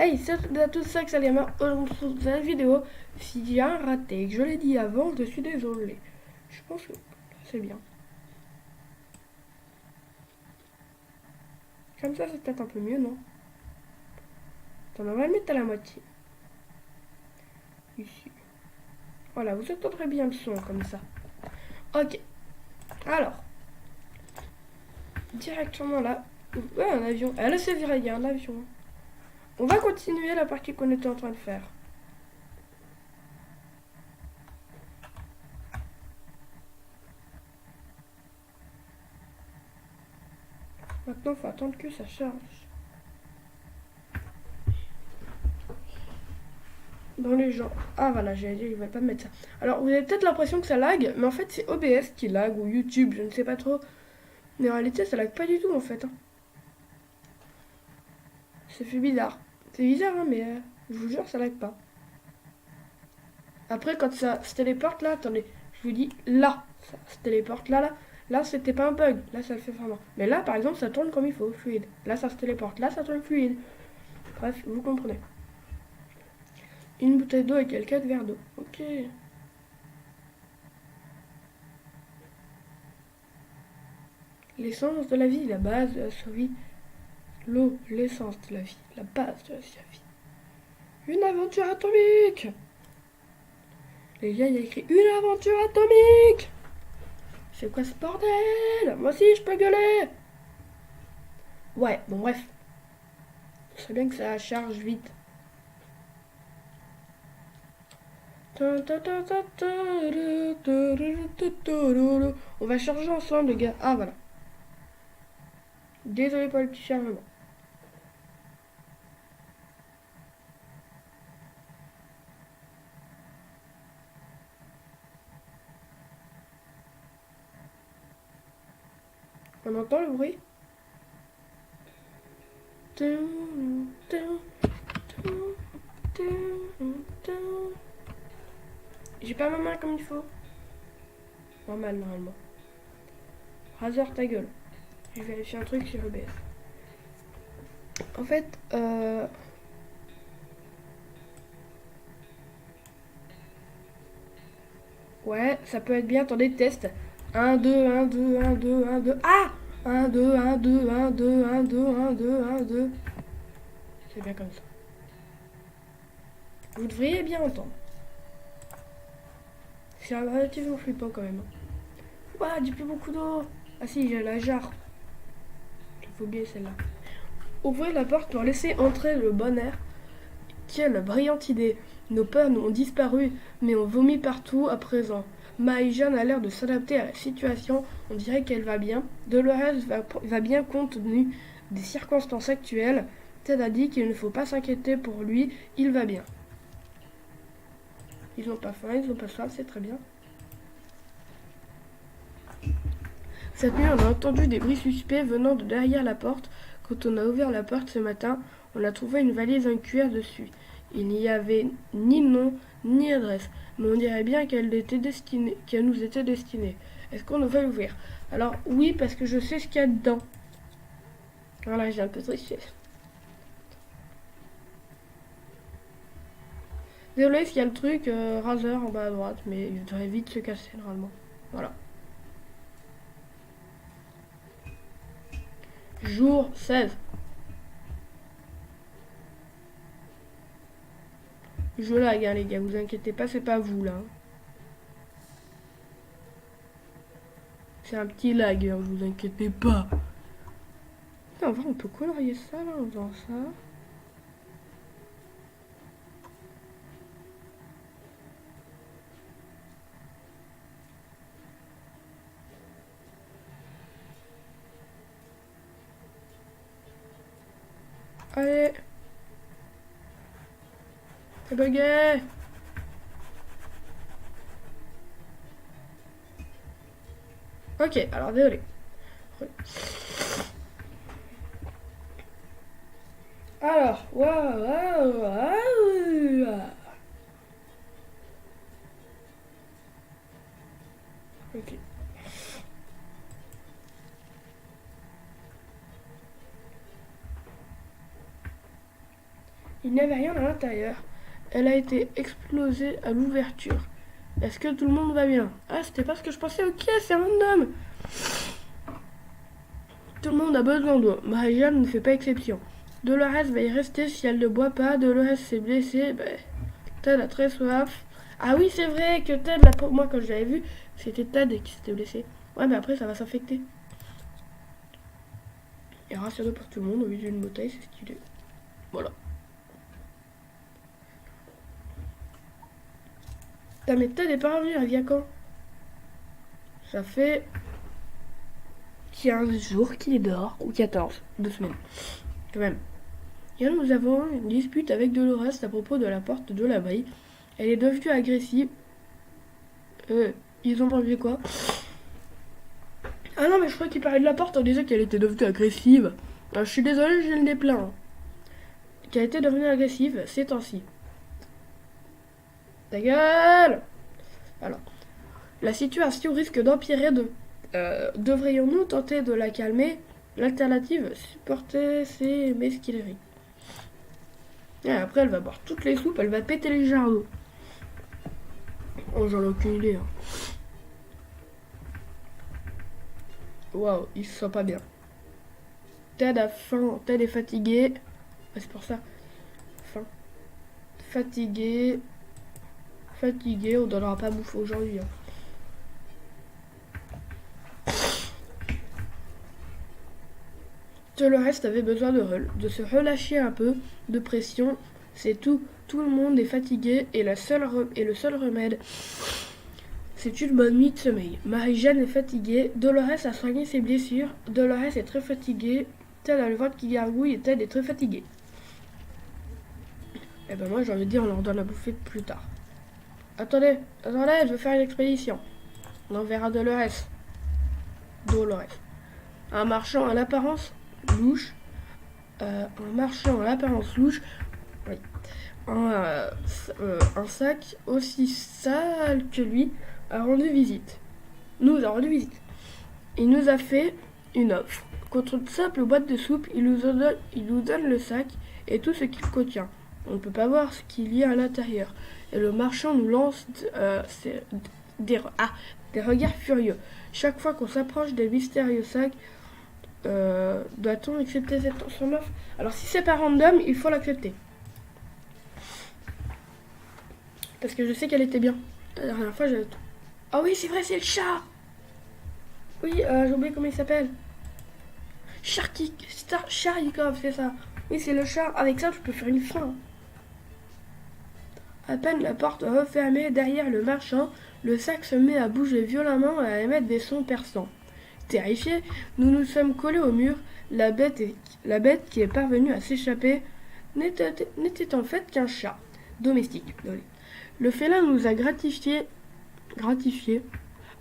Hey, salut à tous, c'est Axel Gamer. Aujourd'hui, sur cette vidéo, s'il y a un raté, que je l'ai dit avant, je suis désolé. Je pense que c'est bien. Comme ça, c'est peut-être un peu mieux, non? On va le mettre à la moitié. Ici. Voilà, vous entendrez bien le son comme ça. Ok. Alors, directement là. Ouais, un avion. Ah, là, c'est vrai, il y a un avion. On va continuer la partie qu'on était en train de faire. Maintenant, il faut attendre que ça charge. Dans les gens. Ah voilà, j'allais dire, ils veulent pas me mettre ça. Alors, vous avez peut-être l'impression que ça lag, mais en fait, c'est OBS qui lag, ou YouTube, je ne sais pas trop. Mais en réalité, ça lag pas du tout, en fait. Hein. Ça fait bizarre. C'est bizarre, hein, mais je vous jure, ça lag pas. Après, quand ça se téléporte, là, attendez, je vous dis, là, ça se téléporte, là, c'était pas un bug. Là, ça le fait vraiment. Mais là, par exemple, ça tourne comme il faut, fluide. Là, ça se téléporte. Là, ça tourne fluide. Bref, vous comprenez. Une bouteille d'eau et quelques verres d'eau. Ok. L'essence de la vie, la base de la survie. L'eau, l'essence de la vie, la base de la survie. Une aventure atomique. Les gars, il y a écrit une aventure atomique. C'est quoi ce bordel? Moi aussi, je peux gueuler. Ouais, bon bref. Ce serait bien que ça charge vite. On va charger ensemble, les gars. Ah, voilà. Désolé pour le petit chargement. On entend le bruit? J'ai pas ma main comme il faut. Normal, normalement. Razer ta gueule. Je vais vérifier un truc sur OBS. En fait, ouais, ça peut être bien. Attendez, test. 1, 2, 1, 2, 1, 2, 1, 2. Ah! 1, 2, 1, 2, 1, 2, 1, 2, 1, 2, 1, 2. C'est bien comme ça. Vous devriez bien entendre. C'est relativement flippant quand même. Ouah, j'ai plus beaucoup d'eau. Ah si, j'ai la jarre. Il faut oublier celle-là. Ouvrez la porte pour laisser entrer le bon air. Quelle brillante idée. Nos peurs nous ont disparu, mais on vomit partout à présent. Maïjan a l'air de s'adapter à la situation, on dirait qu'elle va bien. Dolores va bien compte tenu des circonstances actuelles. Ted a dit qu'il ne faut pas s'inquiéter pour lui, il va bien. Ils n'ont pas faim, ils n'ont pas soif, c'est très bien. Cette nuit, on a entendu des bruits suspects venant de derrière la porte. Quand on a ouvert la porte ce matin, on a trouvé une valise en cuir dessus. Il n'y avait ni nom, ni adresse, mais on dirait bien qu'elle nous était destinée. Est-ce qu'on devrait l'ouvrir? Alors oui, parce que je sais ce qu'il y a dedans. Voilà, j'ai un peu triché. Désolé s'il y a le truc Razer en bas à droite, mais il devrait vite se casser normalement. Voilà. Jour 16. Je lag, hein, les gars, vous inquiétez pas, c'est pas vous là. Hein. C'est un petit lag, hein, vous inquiétez pas. Putain, en vrai, on peut colorier ça là en faisant ça. Allez. C'est bugué. Ok, alors désolé. Alors, waouh, waouh, waouh. Ok. Il n'y avait rien à l'intérieur. Elle a été explosée à l'ouverture. Est-ce que tout le monde va bien? Ah, c'était pas ce que je pensais. Ok, c'est random. Tout le monde a besoin d'eau. Marie-Jeanne ne fait pas exception. Dolores va y rester si elle ne boit pas. Dolores s'est blessée. Ted a très soif. Ah oui, c'est vrai que Ted, moi quand je l'avais vu, c'était Ted qui s'était blessé. Ouais, mais après ça va s'infecter. Et rassuré pour tout le monde au milieu d'une bouteille, c'est stylé. Voilà. Putain, mais Ted est pas revenu, elle vient quand? Ça fait 15 jours qu'il est dehors, ou 14, 2 semaines. Quand même. Et là, nous avons une dispute avec Dolores à propos de la porte de l'abri. Elle est devenue agressive. Ils ont enlevé quoi? Ah non, mais je crois qu'il parlait de la porte, on disait qu'elle était devenue agressive. Alors, je suis désolée, je l'ai plaint. Qu'elle était devenue agressive ces temps-ci. Ta gueule! Alors, la situation risque d'empirer devrions-nous tenter de la calmer? L'alternative, supporter ses mesquineries. Et après, elle va boire toutes les soupes, elle va péter les jarres d'eau. Oh, j'en ai aucune idée. Hein. Waouh, il se sent pas bien. Ted a faim, Ted est fatigué. Ah, c'est pour ça. Faim. Fatigué. Fatigué, on donnera pas bouffe aujourd'hui. Hein. Tout le reste avait besoin de se relâcher un peu, de pression. C'est tout. Tout le monde est fatigué et le seul remède, c'est une bonne nuit de sommeil. Marie-Jeanne est fatiguée. Dolores a soigné ses blessures. Dolores est très fatiguée. Ted a le ventre qui gargouille et Ted est très fatigué. Et ben moi j'ai envie de dire on leur donne la bouffer plus tard. Attendez, je veux faire une expédition. On enverra Dolores. Un marchand à l'apparence louche. Oui. Un sac aussi sale que lui a rendu visite. Il nous a fait une offre. Contre une simple boîte de soupe, il nous donne le sac et tout ce qu'il contient. On ne peut pas voir ce qu'il y a à l'intérieur. Et le marchand nous lance des regards furieux. Chaque fois qu'on s'approche des mystérieux sacs, doit-on accepter son offre? Alors si c'est pas random, il faut l'accepter. Parce que je sais qu'elle était bien. La dernière fois, j'avais tout. Ah oui, c'est vrai, c'est le chat. Oui, j'ai oublié comment il s'appelle. Charikov, c'est ça. Oui, c'est le chat. Avec ça, je peux faire une fin. À peine la porte refermée derrière le marchand, le sac se met à bouger violemment et à émettre des sons perçants. Terrifiés, nous nous sommes collés au mur. La bête qui est parvenue à s'échapper n'était en fait qu'un chat domestique. Le félin nous a gratifié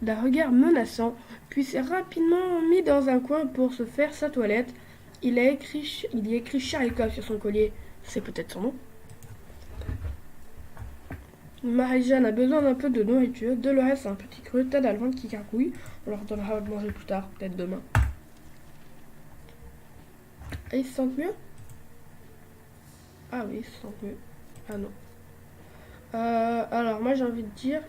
d'un regard menaçant, puis s'est rapidement mis dans un coin pour se faire sa toilette. Il y a écrit Charikov sur son collier. C'est peut-être son nom. Marie-Jeanne a besoin d'un peu de nourriture. Dolores a un petit creux. Ted a le ventre qui gargouille. On leur donnera à manger plus tard, peut-être demain. Et ils se sentent mieux? Ah oui, ils se sentent mieux. Ah non. Alors moi j'ai envie de dire,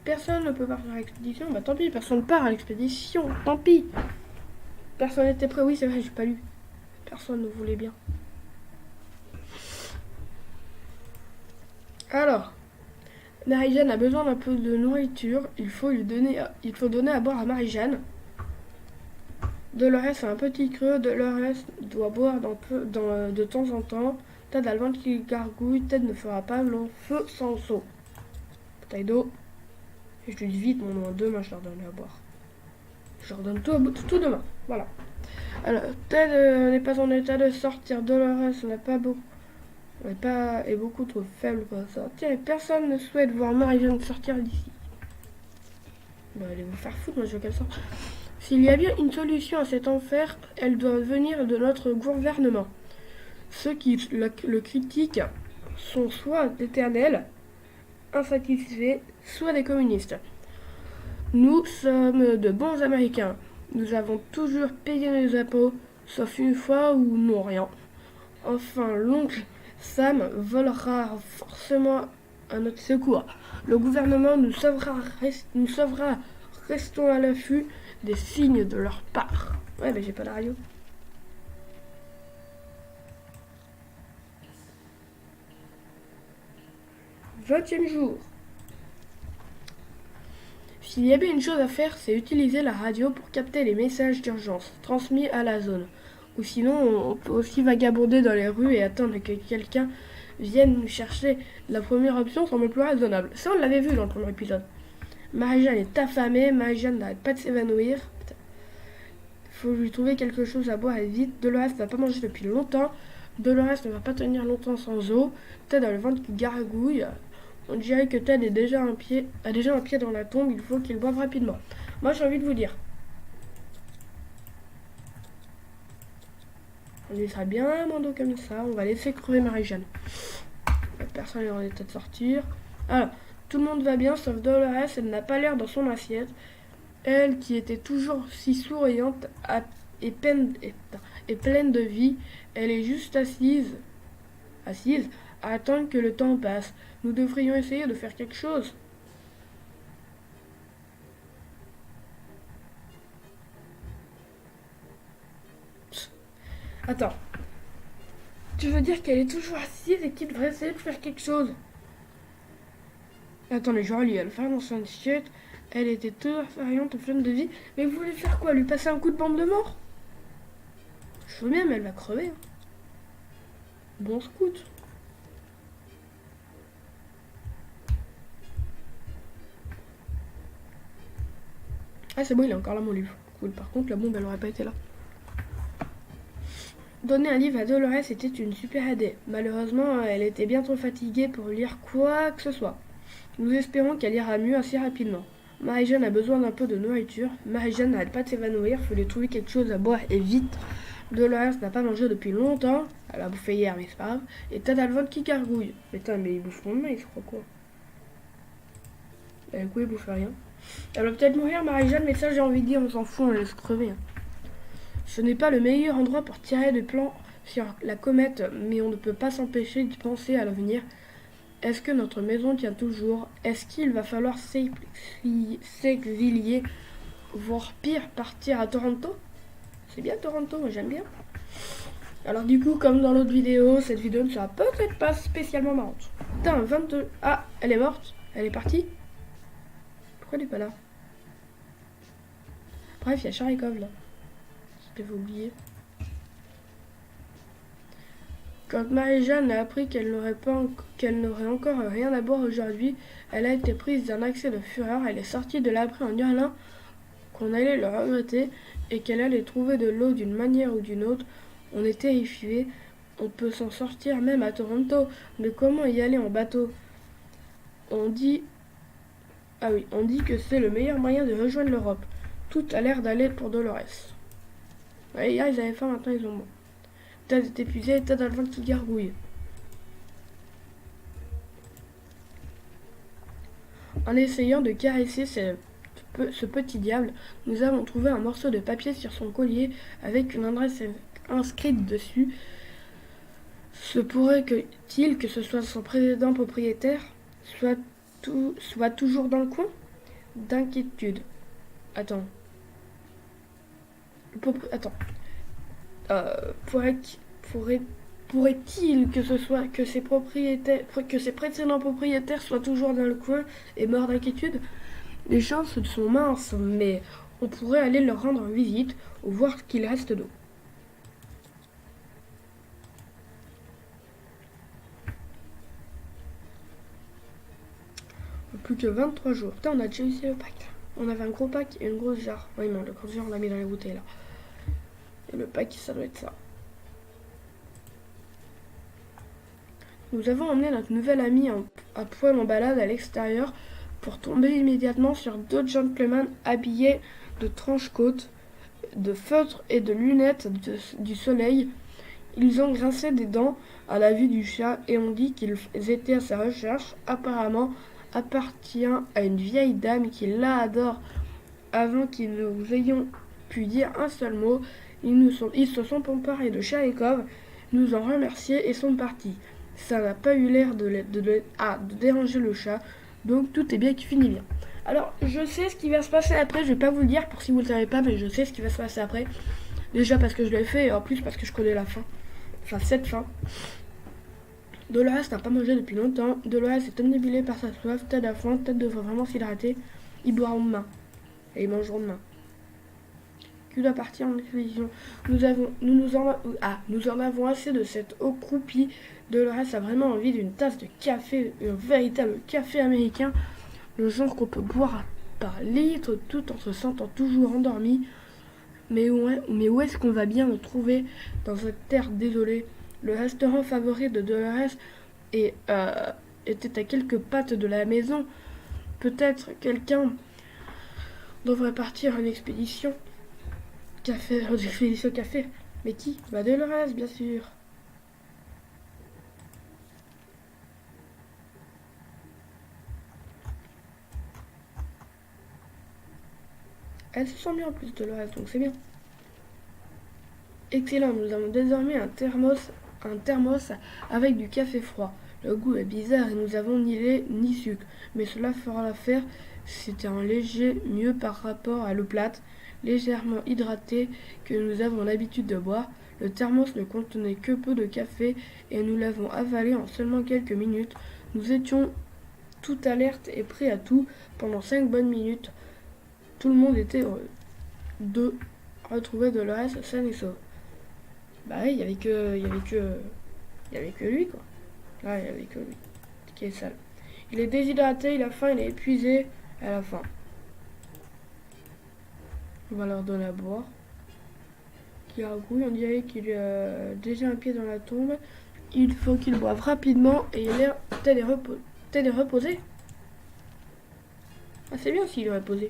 personne ne peut partir à l'expédition. Bah tant pis, personne ne part à l'expédition. Tant pis. Personne n'était prêt. Oui c'est vrai, j'ai pas lu. Personne ne voulait bien. Alors, Marie-Jeanne a besoin d'un peu de nourriture. Il faut donner à boire à Marie-Jeanne. Dolores a un petit creux. Dolores doit boire de temps en temps. Ted a le ventre qui gargouille. Ted ne fera pas long feu sans eau. Bouteille d'eau. Et je lui dis vite mon nom. Demain, je leur donne à boire. Je leur donne tout demain. Voilà. Alors, Ted n'est pas en état de sortir. Dolores est beaucoup trop faible pour sortir. Et personne ne souhaite voir Marie-Jeanne sortir d'ici. Bah, allez vous faire foutre, moi je veux qu'elle sorte. S'il y a bien une solution à cet enfer, elle doit venir de notre gouvernement. Ceux qui le critiquent sont soit d'éternels insatisfaits, soit des communistes. Nous sommes de bons Américains. Nous avons toujours payé nos impôts. sauf une fois où non rien. Enfin, l'oncle Sam volera forcément à notre secours. Le gouvernement nous sauvera, restons à l'affût des signes de leur part. Ouais, mais j'ai pas la radio. 20e jour. S'il y avait une chose à faire, c'est utiliser la radio pour capter les messages d'urgence transmis à la zone. Ou sinon, on peut aussi vagabonder dans les rues et attendre que quelqu'un vienne nous chercher. La première option semble plus raisonnable. Ça, on l'avait vu dans le premier épisode. Marie-Jeanne est affamée, Marie-Jeanne n'arrête pas de s'évanouir. Il faut lui trouver quelque chose à boire et vite. Dolores n'a pas mangé depuis longtemps. Dolores ne va pas tenir longtemps sans eau. Ted a le ventre qui gargouille. On dirait que Ted a déjà un pied dans la tombe. Il faut qu'il boive rapidement. Moi, j'ai envie de vous dire. On laissera bien Mando comme ça. On va laisser crever Marie-Jeanne. Personne n'est en état de sortir. Alors, tout le monde va bien, sauf Dolores. Elle n'a pas l'air dans son assiette. Elle, qui était toujours si souriante et pleine de vie, elle est juste assise à attendre que le temps passe. Nous devrions essayer de faire quelque chose. Attends. Tu veux dire qu'elle est toujours assise et qu'il devrait essayer de faire quelque chose? Attendez, je relis. Elle fait dans son assiette. Elle était toujours souriante, pleine de vie. Mais vous voulez faire quoi? Lui passer un coup de bande de mort? Je veux bien, mais elle va crever. Hein. Bon scout. Ah, c'est bon, il est encore là, mon livre. Cool. Par contre, la bombe, elle aurait pas été là. Donner un livre à Dolores était une super idée. Malheureusement, elle était bien trop fatiguée pour lire quoi que ce soit. Nous espérons qu'elle ira mieux assez rapidement. Marie-Jeanne a besoin d'un peu de nourriture. Marie-Jeanne n'arrête pas de s'évanouir. Faut lui trouver quelque chose à boire et vite. Dolores n'a pas mangé depuis longtemps. Elle a bouffé hier, mais c'est pas grave. Et Ted a le ventre qui gargouille. Mais il bouffe mon mail, je crois quoi. Du coup, il bouffe rien. Elle va peut-être mourir, Marie-Jeanne, mais ça, j'ai envie de dire, on s'en fout, on laisse crever. Hein. Ce n'est pas le meilleur endroit pour tirer des plans sur la comète, mais on ne peut pas s'empêcher de penser à l'avenir. Est-ce que notre maison tient toujours? Est-ce qu'il va falloir s'exilier, voire pire, partir à Toronto? C'est bien Toronto, moi j'aime bien. Alors du coup, comme dans l'autre vidéo, cette vidéo ne sera peut-être pas spécialement marrante. Putain, 22... Ah, elle est morte? Elle est partie? Pourquoi elle est pas là? Bref, il y a Charikov là. Je l'avais oublié. Quand Marie-Jeanne a appris qu'elle n'aurait encore rien à boire aujourd'hui, elle a été prise d'un accès de fureur. Elle est sortie de l'abri en hurlant qu'on allait le regretter et qu'elle allait trouver de l'eau d'une manière ou d'une autre. On est terrifiés. On peut s'en sortir même à Toronto, mais comment y aller en bateau? On dit que c'est le meilleur moyen de rejoindre l'Europe. Tout a l'air d'aller pour Dolores. Ouais, hier ils avaient faim, maintenant ils ont moins. Ted est épuisé, Ted a le ventre qui gargouille. En essayant de caresser ce petit diable, nous avons trouvé un morceau de papier sur son collier avec une adresse inscrite dessus. Se pourrait-il que ce soit son précédent propriétaire soit toujours dans le coin? D'inquiétude. Attends. Pourrait-il que ses précédents propriétaires soient toujours dans le coin et morts d'inquiétude? Les chances sont minces, mais on pourrait aller leur rendre visite ou voir ce qu'il reste d'eau. Plus que 23 jours. Putain, on a déjà utilisé le pack. On avait un gros pack et une grosse jarre. Oui, non, le gros jarre, on l'a mis dans les bouteilles là. Et le pack, ça doit être ça. Nous avons emmené notre nouvel ami à poil en balade à l'extérieur pour tomber immédiatement sur deux gentlemen habillés de trench-coat, de feutres et de lunettes du soleil. Ils ont grincé des dents à la vue du chat et ont dit qu'ils étaient à sa recherche. Apparemment, appartient à une vieille dame qui l'adore. Avant qu'ils nous ayons pu dire un seul mot, Ils se sont emparés de Chaïkov, nous ont remerciés et sont partis. Ça n'a pas eu l'air de déranger le chat, donc tout est bien qui finit bien. Alors, je sais ce qui va se passer après, je vais pas vous le dire pour si vous ne le savez pas, mais je sais ce qui va se passer après. Déjà parce que je l'ai fait, et en plus parce que je connais la fin. Enfin, cette fin. Dolores n'a pas mangé depuis longtemps. Dolores est omnibulé par sa soif, tête à fond, tête devrait vraiment s'hydrater. Ils boiront demain. Et ils mangeront demain. Qui doit partir en expédition. Nous en avons assez de cette eau croupie. Dolores a vraiment envie d'une tasse de café, un véritable café américain, le genre qu'on peut boire par litre tout en se sentant toujours endormi. Mais où est-ce qu'on va bien le trouver dans cette terre désolée? Le restaurant favori de Dolores était à quelques pattes de la maison. Peut-être quelqu'un devrait partir en expédition café. Mais qui? Bah Dolores, bien sûr. Elle se sent bien en plus Dolores, donc c'est bien. Excellent, nous avons désormais un thermos avec du café froid. Le goût est bizarre et nous avons ni lait ni sucre, mais cela fera l'affaire. C'était un léger mieux par rapport à l'eau plate, légèrement hydratée que nous avons l'habitude de boire. Le thermos ne contenait que peu de café et nous l'avons avalé en seulement quelques minutes. Nous étions tout alerte et prêts à tout pendant 5 bonnes minutes. Tout le monde était heureux de retrouver Dolores saine et sauve. Bah oui, il y avait que lui quoi. Là, il y avait que lui qui est sale. Il est déshydraté, il a faim, il est épuisé, elle a faim. On va leur donner à boire. Qui gargouille, on dirait qu'il a déjà un pied dans la tombe. Il faut qu'il boive rapidement et il a l'air tel est reposé. Ah, c'est bien s'il est reposé.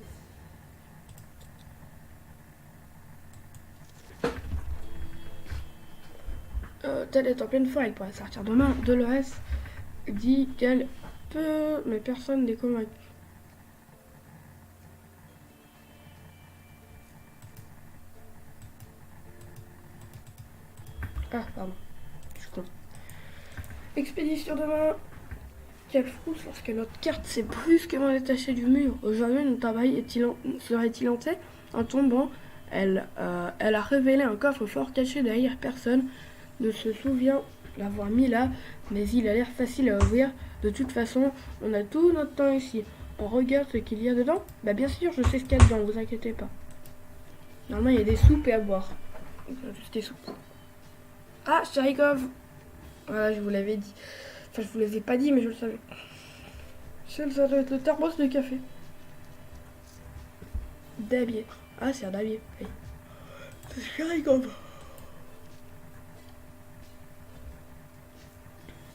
Ted est en pleine forme, il pourrait sortir demain. Dolores dit qu'elle peut, mais personne n'est convaincu. Ah, pardon, je suis con. Expédition demain. Quelle frousse lorsque notre carte s'est brusquement détachée du mur. Aujourd'hui, notre travail serait-il hanté? En tombant, elle a révélé un coffre fort caché derrière personne. Ne se souvient l'avoir mis là, mais il a l'air facile à ouvrir. De toute façon, on a tout notre temps ici. On regarde ce qu'il y a dedans. Bah bien sûr, je sais ce qu'il y a dedans, vous inquiétez pas. Normalement, il y a des soupes et à boire. Juste des soupes. Ah, Charikov. Voilà, je vous l'avais dit. Enfin, je vous l'avais pas dit, mais je le savais. Ça doit être le thermos de café. Dabier. Ah, c'est un dabier. Oui. C'est Charikov.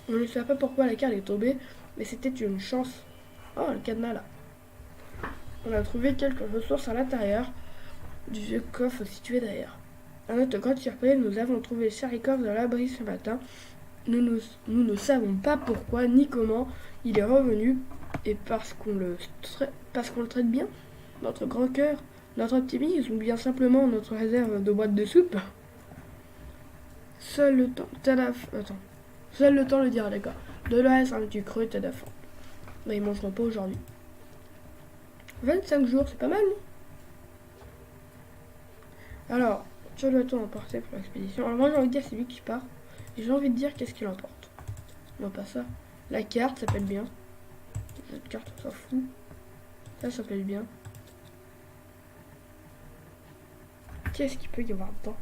On ne sait pas pourquoi la carte est tombée, mais c'était une chance. Oh, le cadenas là. On a trouvé quelques ressources à l'intérieur du vieux coffre situé derrière. À notre grande surprise, nous avons trouvé Charikov dans l'abri ce matin. Nous ne savons pas pourquoi ni comment il est revenu, et parce qu'on le traite bien, notre grand cœur, notre optimisme, ou bien simplement notre réserve de boîte de soupe. Seul le temps le dira, d'accord. Dolores un petit creux, t'as d'affaire. Mais ils mangeront pas aujourd'hui. 25 jours, c'est pas mal, non? Alors, que doit-on emporter pour l'expédition? Alors moi j'ai envie de dire c'est lui qui part. Et j'ai envie de dire qu'est-ce qu'il emporte. Non, pas ça. La carte, ça s'appelle bien. Cette carte, on s'en fout. Ça s'appelle bien. Qu'est-ce qu'il peut y avoir dedans?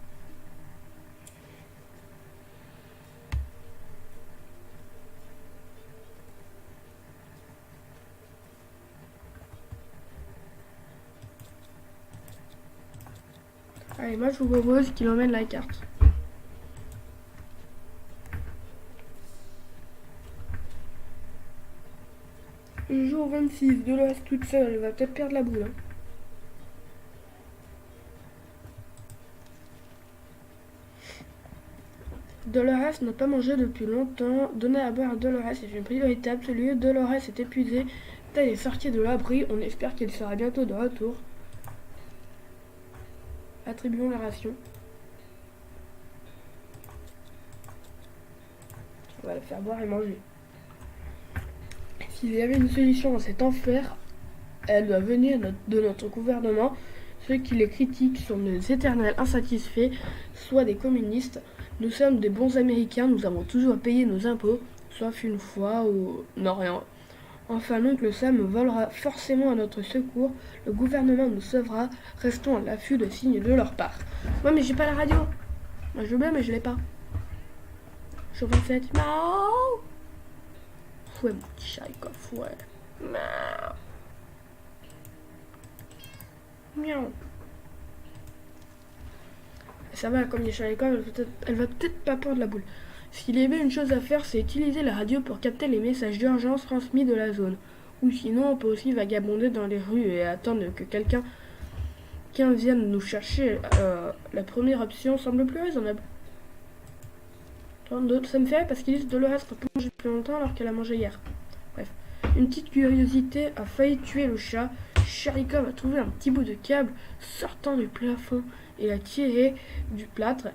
Allez, moi je vous propose qu'il emmène la carte. Jour 26, Dolores toute seule, elle va peut-être perdre la boule. Hein. Dolores n'a pas mangé depuis longtemps. Donner à boire à Dolores est une priorité absolue. Dolores est épuisée. Elle est sortie de l'abri. On espère qu'elle sera bientôt de retour. Attribuons la ration. On va la faire boire et manger. S'il y avait une solution à cet enfer, elle doit venir de notre gouvernement. Ceux qui les critiquent sont des éternels insatisfaits, soit des communistes. Nous sommes des bons Américains, nous avons toujours payé nos impôts, sauf une fois où... non, rien. Enfin, l'oncle Sam volera forcément à notre secours. Le gouvernement nous sauvera. Restons à l'affût de signes de leur part. Ouais, mais j'ai pas la radio. Moi, je veux bien, mais je l'ai pas. Je refais. Miaou. Ouais, mon petit Chaïkov, ouais. Miaou. Miaou. Ça va, comme les Chaïkov, elle va peut-être pas prendre la boule. S'il y avait une chose à faire, c'est utiliser la radio pour capter les messages d'urgence transmis de la zone. Ou sinon, on peut aussi vagabonder dans les rues et attendre que quelqu'un vienne nous chercher. La première option semble plus raisonnable. Ça me fait rire parce qu'ils disent Dolores n'a pas mangé depuis longtemps alors qu'elle a mangé hier. Bref. Une petite curiosité a failli tuer le chat. Charikov a trouvé un petit bout de câble sortant du plafond et l'a tiré du plâtre.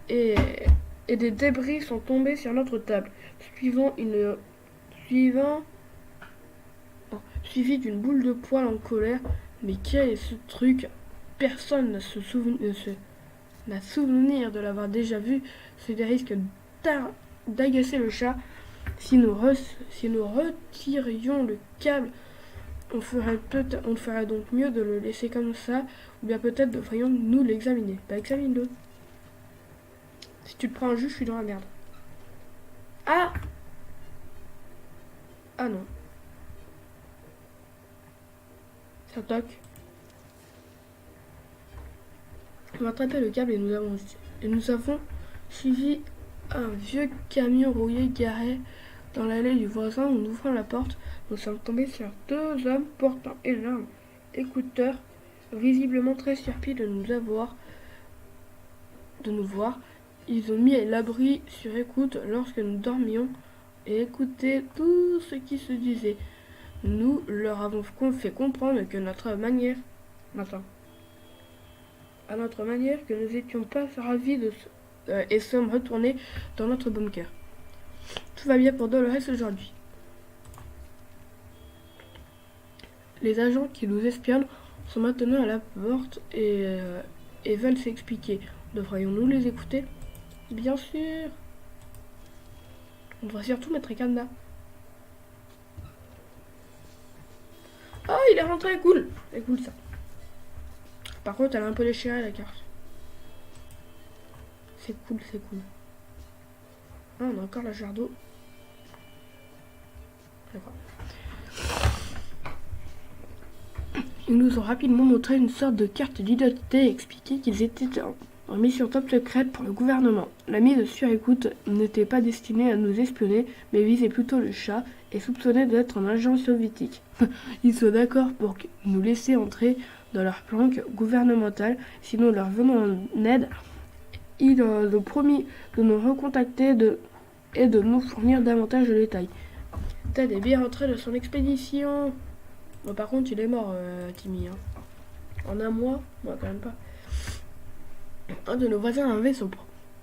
Et des débris sont tombés sur notre table, suivi d'une boule de poil en colère. Mais quel est ce truc? Personne n'a souvenir de l'avoir déjà vu. C'est des risques d'agacer le chat. Si nous retirions le câble, on ferait donc mieux de le laisser comme ça, ou bien peut-être devrions-nous l'examiner. Bah, examine-le. Si tu te prends un jus, je suis dans la merde. Ah! Ah non. Ça toque. On va attraper le câble et nous avons suivi un vieux camion rouillé garé dans l'allée du voisin. En ouvrant la porte, nous sommes tombés sur deux hommes portant énormes écouteurs, visiblement très surpris de nous voir. Ils ont mis à l'abri sur écoute lorsque nous dormions et écoutaient tout ce qui se disait. Nous leur avons fait comprendre que à notre manière, que nous n'étions pas ravis et sommes retournés dans notre bunker. Tout va bien pour Dolores aujourd'hui. Les agents qui nous espionnent sont maintenant à la porte et veulent s'expliquer. Devrions-nous les écouter? Bien sûr. On devrait surtout mettre un cadenas. Oh, il est rentré, cool. C'est cool ça. Par contre, elle a un peu déchiré la carte. C'est cool. Ah, on a encore la jarre d'eau. D'accord. Ils nous ont rapidement montré une sorte de carte d'identité et expliqué qu'ils étaient en mission top secrète pour le gouvernement. La mise sur écoute n'était pas destinée à nous espionner, mais visait plutôt le chat et soupçonnait d'être un agent soviétique. Ils sont d'accord pour nous laisser entrer dans leur planque gouvernementale, sinon leur venons en aide. Ils ont promis de nous recontacter et de nous fournir davantage de détails. Ted est bien rentré de son expédition. Bon, par contre, il est mort, Timmy. Hein. En un mois, moi quand même pas. Un de nos voisins avait son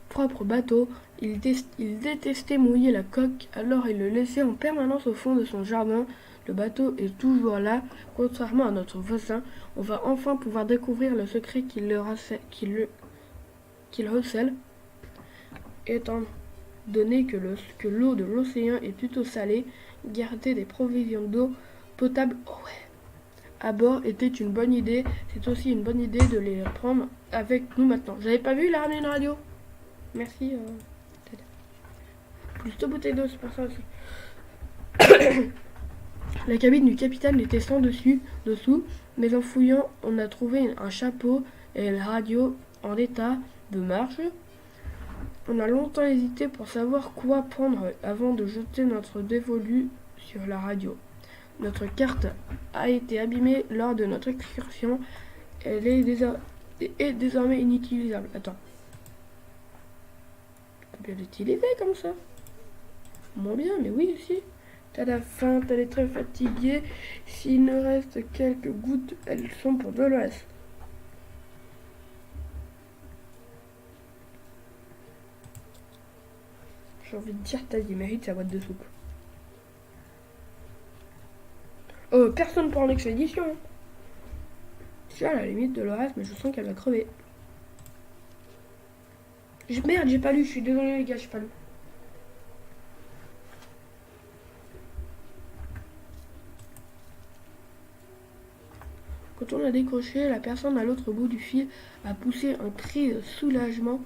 propre bateau. Il détestait mouiller la coque, alors il le laissait en permanence au fond de son jardin. Le bateau est toujours là, contrairement à notre voisin. On va enfin pouvoir découvrir le secret qu'il recèle, étant donné que l'eau de l'océan est plutôt salée. Garder des provisions d'eau potable à bord était une bonne idée. C'est aussi une bonne idée de les prendre avec nous maintenant. J'avais pas vu, il a ramené une radio. Merci. Plus de bouteilles d'eau, c'est pour ça aussi. La cabine du capitaine était sans dessous, mais en fouillant, on a trouvé un chapeau et une radio en état de marche. On a longtemps hésité pour savoir quoi prendre avant de jeter notre dévolu sur la radio. Notre carte a été abîmée lors de notre excursion. Elle est désormais inutilisable. Attends. Tu peux bien l'utiliser comme ça. Moins bien, mais oui aussi. T'as la faim, elle est très fatiguée. S'il ne reste quelques gouttes, elles sont pour Dolores. J'ai envie de dire, il mérite sa boîte de soupe. Personne pour en expédition. Hein. Je suis à la limite de Dolores, mais je sens qu'elle va crever. Merde, j'ai pas lu, je suis désolé les gars, j'ai pas lu. Quand on a décroché, la personne à l'autre bout du fil a poussé un cri de soulagement.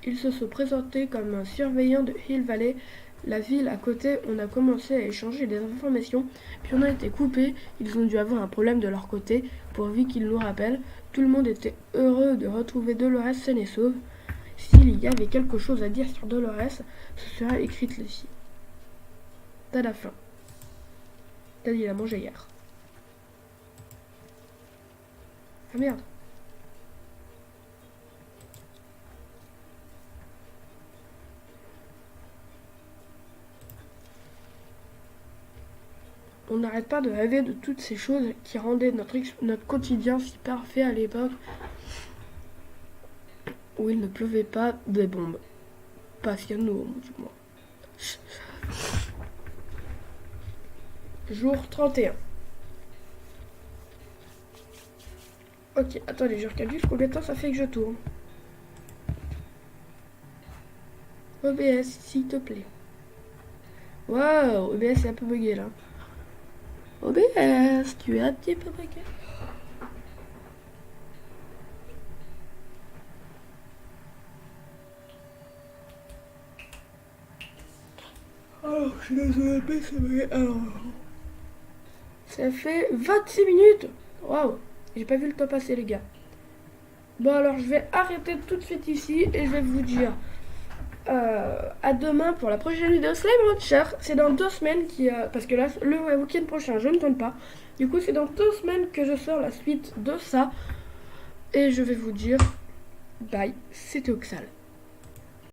Il se présentait comme un surveillant de Hill Valley, la ville à côté. On a commencé à échanger des informations, puis on a été coupés. Ils ont dû avoir un problème de leur côté, pourvu qu'ils nous rappellent. Tout le monde était heureux de retrouver Dolores saine et sauve. S'il y avait quelque chose à dire sur Dolores, ce serait écrit ici. T'as la faim. T'as dit, il a mangé hier. Ah merde. On n'arrête pas de rêver de toutes ces choses qui rendaient notre quotidien si parfait à l'époque où il ne pleuvait pas des bombes. Pas sur nous, du moins. Jour 31. Ok, attendez, je regarde juste combien de temps ça fait que je tourne. OBS, s'il te plaît. Waouh, OBS est un peu bugué là. OBS, tu es un petit peu bugué. Alors, je suis désolé, mais c'est bugué. Alors. Ça fait 26 minutes. Waouh, j'ai pas vu le temps passer les gars. Bon alors je vais arrêter tout de suite ici et je vais vous dire à demain pour la prochaine vidéo Slime Rancher. C'est dans 2 semaines parce que là le week-end prochain je ne tourne pas. Du coup c'est dans 2 semaines que je sors la suite de ça. Et je vais vous dire bye, c'était Oxal.